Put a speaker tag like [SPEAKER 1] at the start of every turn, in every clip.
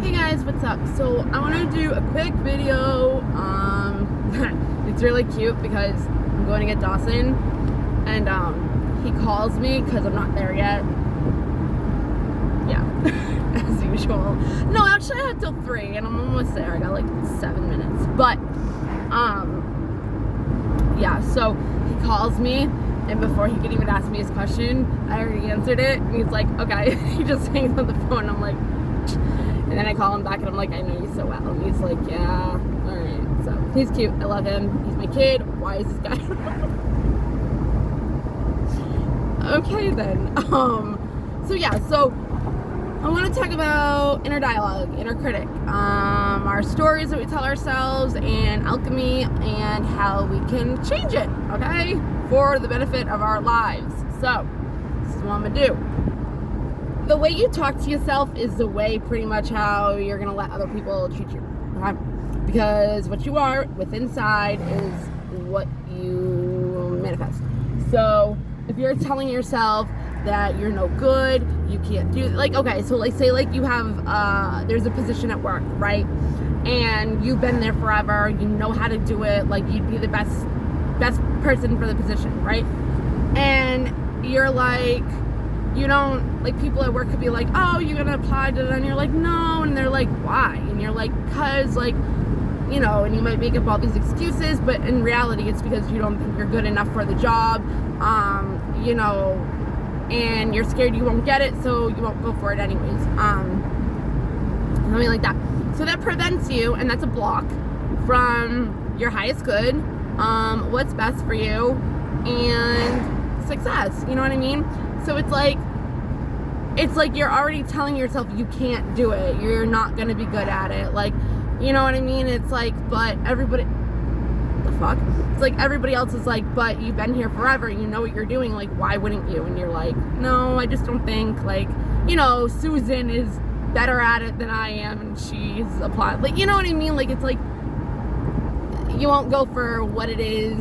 [SPEAKER 1] Hey guys, what's up? So I want to do a quick video. It's really cute because I'm going to get Dawson, and he calls me because I'm not there yet. Yeah, as usual. No, actually I had till 3 and I'm almost there. I got like 7 minutes. But yeah, so he calls me, and before he could even ask me his question, I already answered it, and he's like, okay. He just hangs on the phone, and I'm like, and then I call him back and I'm like, I know you so well. And he's like, yeah, alright. So he's cute. I love him. He's my kid. Why is this guy? Okay then. So yeah, so I want to talk about inner dialogue, inner critic, our stories that we tell ourselves, and alchemy, and how we can change it, okay? For the benefit of our lives. So this is what I'm gonna do. The way you talk to yourself is the way pretty much how you're going to let other people treat you, okay? Because what you are with inside is what you manifest. So if you're telling yourself that you're no good, you can't do, like, okay, so like say like you have, there's a position at work, right? And you've been there forever, you know how to do it, like you'd be the best person for the position, right? And you're like, you don't, like, people at work could be like, oh, you're gonna apply to that, and you're like, no, and they're like, why? And you're like, cause, like, you know, and you might make up all these excuses, but in reality, it's because you don't think you're good enough for the job, you know, and you're scared you won't get it, so you won't go for it anyways, something like that. So that prevents you, and that's a block from your highest good, what's best for you, and success, you know what I mean? So it's like you're already telling yourself you can't do it. You're not going to be good at it. Like, you know what I mean? It's like, but everybody, the fuck? It's like everybody else is like, but you've been here forever. You know what you're doing. Like, why wouldn't you? And you're like, no, I just don't think, like, you know, Susan is better at it than I am, and she's applied. Like, you know what I mean? Like, it's like you won't go for what it is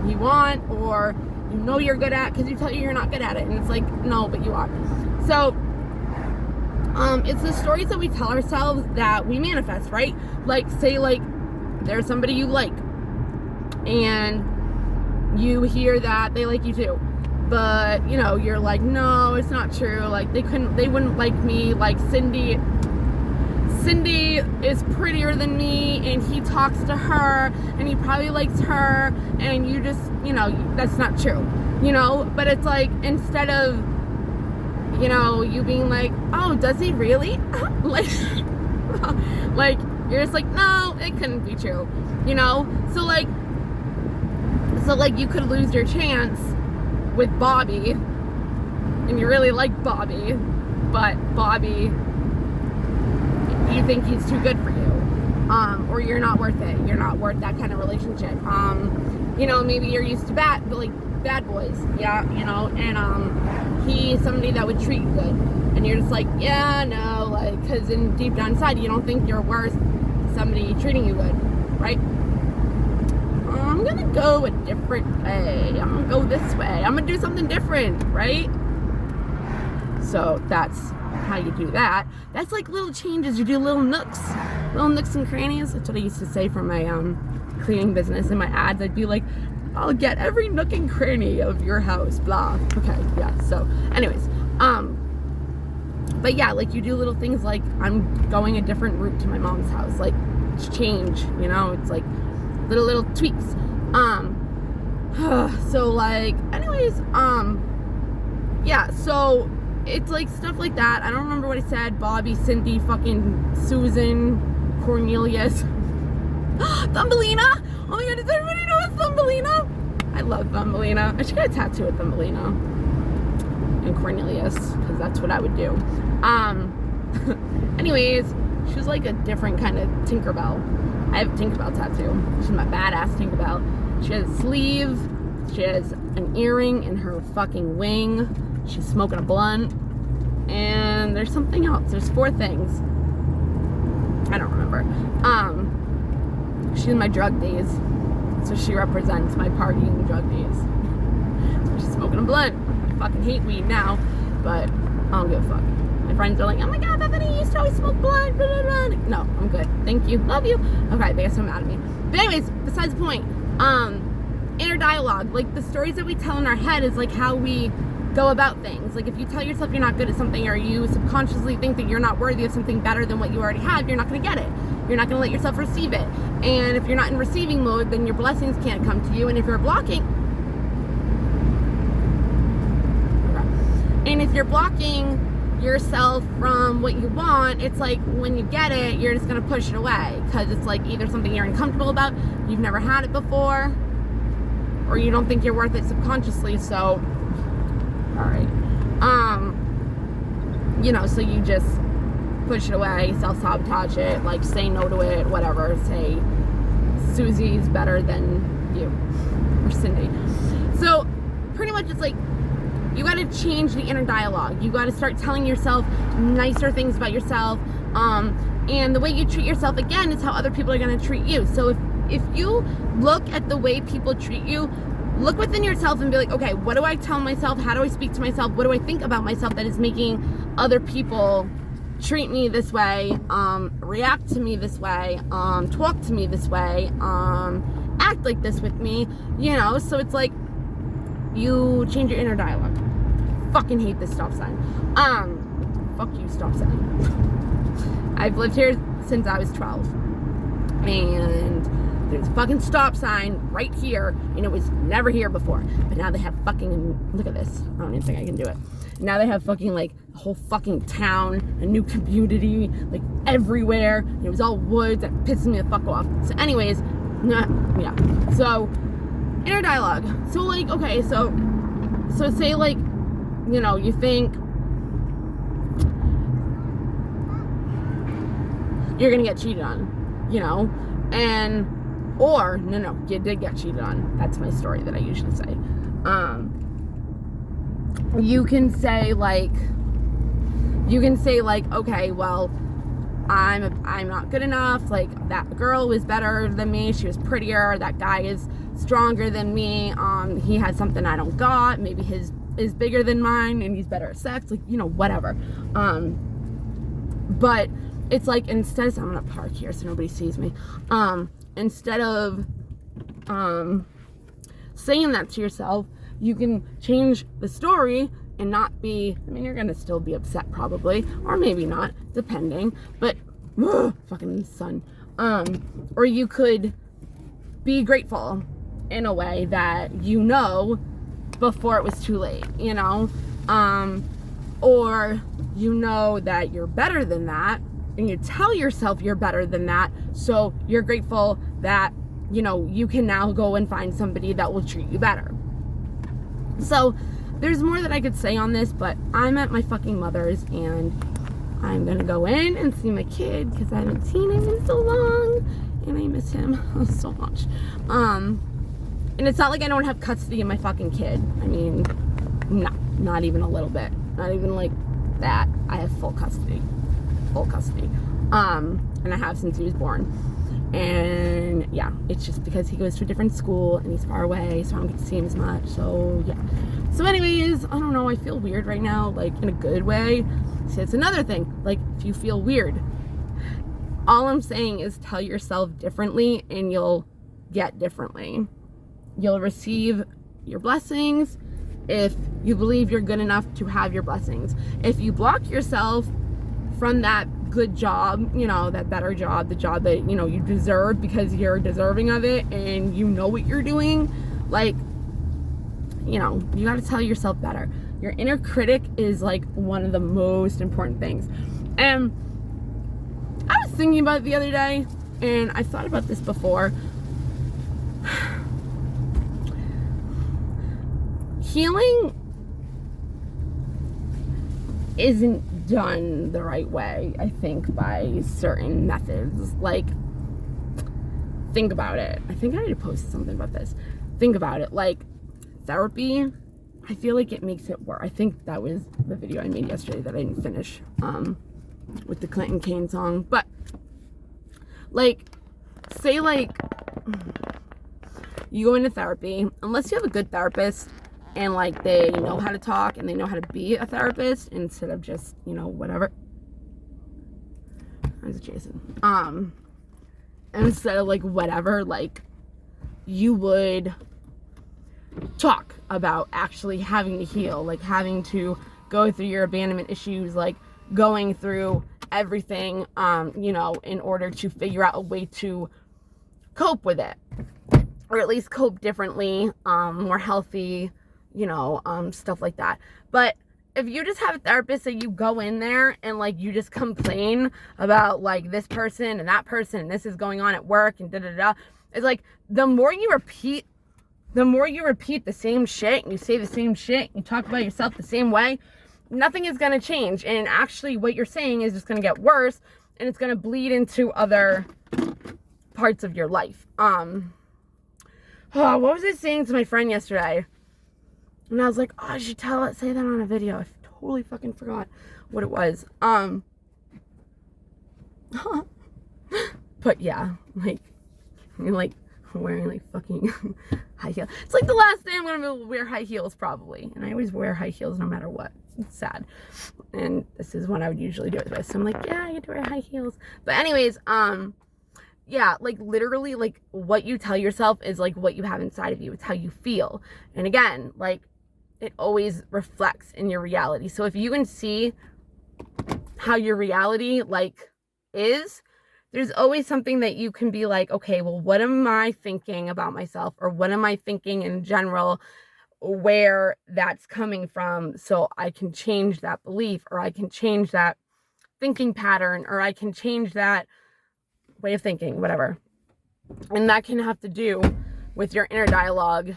[SPEAKER 1] you want, or you know you're good at, because you tell you you're not good at it, and it's like, no, but you are. So it's the stories that we tell ourselves that we manifest, right? Like, say, like, there's somebody you like, and you hear that they like you too, but, you know, you're like, no, it's not true. Like, they wouldn't like me. Like, Cindy is prettier than me, and he talks to her, and he probably likes her, and you just, you know, that's not true, you know? But it's like, instead of, you know, you being like, oh, does he really? like you're just like, no, it couldn't be true, you know? So like you could lose your chance with Bobby, and you really like Bobby, but Bobby, you think he's too good for you, or you're not worth it. You're not worth that kind of relationship. You know, maybe you're used to bad boys, yeah, you know, and he's somebody that would treat you good, and you're just like, yeah, no, like, because in deep down inside, you don't think you're worth somebody treating you good, right? I'm gonna go a different way. I'm gonna go this way. I'm gonna do something different, right? So that's how you do that. That's like little changes. You do little nooks and crannies. That's what I used to say for my cleaning business. In my ads, I'd be like, I'll get every nook and cranny of your house, blah. Okay, yeah. So anyways, but yeah, like, you do little things, like, I'm going a different route to my mom's house, like, it's change, you know? It's like little tweaks. So like, anyways, yeah, so it's like stuff like that. I don't remember what I said. Bobby, Cindy, fucking Susan, Cornelius, Thumbelina. Oh my god, does everybody know what Thumbelina? I love Thumbelina. I should get a tattoo of Thumbelina and Cornelius, because that's what I would do. Anyways, she's like a different kind of Tinkerbell. I have a Tinkerbell tattoo. She's my badass Tinkerbell. She has a sleeve. She has an earring in her fucking wing. She's smoking a blunt. And there's something else. There's 4 things. I don't remember. She's in my drug days. So she represents my partying drug days. She's smoking a blunt. I fucking hate weed now, but I don't give a fuck. My friends are like, oh my god, Bethany, you used to always smoke blunt, blah, blah, blah. No, I'm good. Thank you. Love you. Okay, they got so mad at me. But anyways, besides the point, inner dialogue, like the stories that we tell in our head is like how we go about things. Like if you tell yourself you're not good at something, or you subconsciously think that you're not worthy of something better than what you already have, you're not going to get it. You're not going to let yourself receive it. And if you're not in receiving mode, then your blessings can't come to you. And if you're blocking yourself from what you want, it's like when you get it, you're just going to push it away, because it's like either something you're uncomfortable about, you've never had it before, or you don't think you're worth it subconsciously. So alright, so you just push it away, self-sabotage it, like say no to it, whatever, say Susie's better than you, or Cindy. So pretty much it's like you got to change the inner dialogue. You got to start telling yourself nicer things about yourself, and the way you treat yourself, again, is how other people are going to treat you. So if you look at the way people treat you, look within yourself and be like, okay, what do I tell myself? How do I speak to myself? What do I think about myself that is making other people treat me this way, react to me this way, talk to me this way, act like this with me, so it's like you change your inner dialogue. Fucking hate this stop sign. Fuck you, stop sign. I've lived here since I was 12, and there's a fucking stop sign right here, and it was never here before. But now they have fucking, look at this. I don't even think I can do it. Now they have fucking, like, a whole fucking town, a new community, like, everywhere. And it was all woods. That pisses me the fuck off. So anyways, yeah. So, inner dialogue. So, like, okay, so say, like, you think you're gonna get cheated on, or no, you did get cheated on. That's my story that I usually say. You can say like, okay, well, I'm not good enough. Like, that girl was better than me. She was prettier. That guy is stronger than me. He has something I don't got. Maybe his is bigger than mine, and he's better at sex. Like, whatever. But it's like, instead of, I'm gonna park here so nobody sees me. Instead of saying that to yourself, you can change the story and not be, you're gonna still be upset probably, or maybe not, depending, but fucking sun. Or you could be grateful in a way that before it was too late, or that you're better than that, and you tell yourself you're better than that, so you're grateful that you can now go and find somebody that will treat you better. So there's more that I could say on this, but I'm at my fucking mother's, and I'm gonna go in and see my kid because I haven't seen him in so long, and I miss him so much. And it's not like I don't have custody of my fucking kid. No, not even a little bit. Not even like that. I have full custody. And I have since he was born. And yeah, it's just because he goes to a different school and he's far away, so I don't get to see him as much. So yeah. So anyways, I don't know, I feel weird right now, like in a good way. So it's another thing, like if you feel weird, all I'm saying is tell yourself differently and you'll get differently. You'll receive your blessings if you believe you're good enough to have your blessings. If you block yourself from that good job, that better job, the job that, you deserve because you're deserving of it and you know what you're doing, like, you got to tell yourself better. Your inner critic is like one of the most important things. And I was thinking about it the other day, and I thought about this before. Healing isn't done the right way, I think, by certain methods. Like, think about it. I think I already posted something about this. Think about it. Like, therapy, I feel like it makes it worse. I think that was the video I made yesterday that I didn't finish, with the Clinton Kane song. But, like, say, like, you go into therapy, unless you have a good therapist, and like they know how to talk and they know how to be a therapist instead of just, whatever. I was Jason. And instead of like whatever, like you would talk about actually having to heal, like having to go through your abandonment issues, like going through everything, you know, in order to figure out a way to cope with it, or at least cope differently, more healthy, you know, stuff like that. But if you just have a therapist that you go in there and like you just complain about like this person and that person and this is going on at work and da-da-da, it's like the more you repeat the same shit and you say the same shit, you talk about yourself the same way, nothing is going to change. And actually what you're saying is just going to get worse, and it's going to bleed into other parts of your life. What was I saying to my friend yesterday? And I was like, oh, I should say that on a video. I totally fucking forgot what it was. But yeah, like, you're like wearing like fucking high heels. It's like the last day I'm gonna wear high heels probably. And I always wear high heels no matter what. It's sad. And this is when I would usually do it with. So I'm like, yeah, I get to wear high heels. But anyways, yeah, like literally like what you tell yourself is like what you have inside of you. It's how you feel. And again, like it always reflects in your reality. So if you can see how your reality like is, there's always something that you can be like, okay, well, what am I thinking about myself, or what am I thinking in general, where that's coming from, so I can change that belief, or I can change that thinking pattern, or I can change that way of thinking, whatever. And that can have to do with your inner dialogue,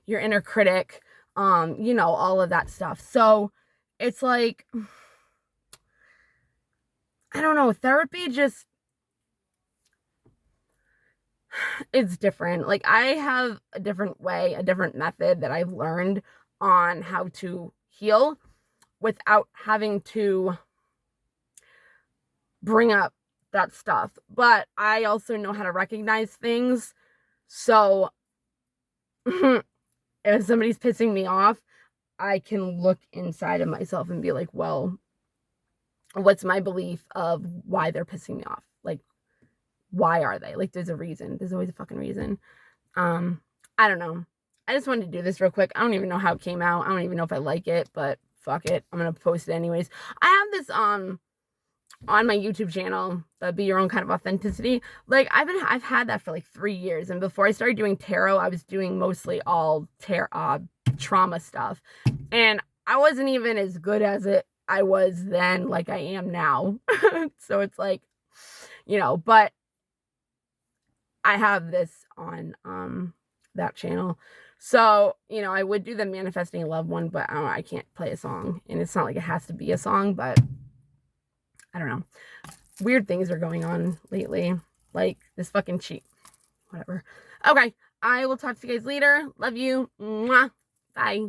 [SPEAKER 1] your inner critic, you know, all of that stuff. So it's like, I don't know, therapy just, it's different. Like I have a different way, a different method that I've learned on how to heal without having to bring up that stuff. But I also know how to recognize things. So if somebody's pissing me off, I can look inside of myself and be like, well, what's my belief of why they're pissing me off? Like, why are they? Like, there's a reason. There's always a fucking reason. I don't know. I just wanted to do this real quick. I don't even know how it came out. I don't even know if I like it, but fuck it. I'm going to post it anyways. I have this, on my YouTube channel, the Be Your Own Kind of Authenticity. Like, I've had that for like 3 years. And before I started doing tarot, I was doing mostly all trauma stuff. And I wasn't even as good as I was then, like I am now. So it's like, you know, but I have this on that channel. So, you know, I would do the Manifesting Love one, but I can't play a song. And it's not like it has to be a song, but I don't know. Weird things are going on lately. Like this fucking cheat. Whatever. Okay. I will talk to you guys later. Love you. Mwah. Bye.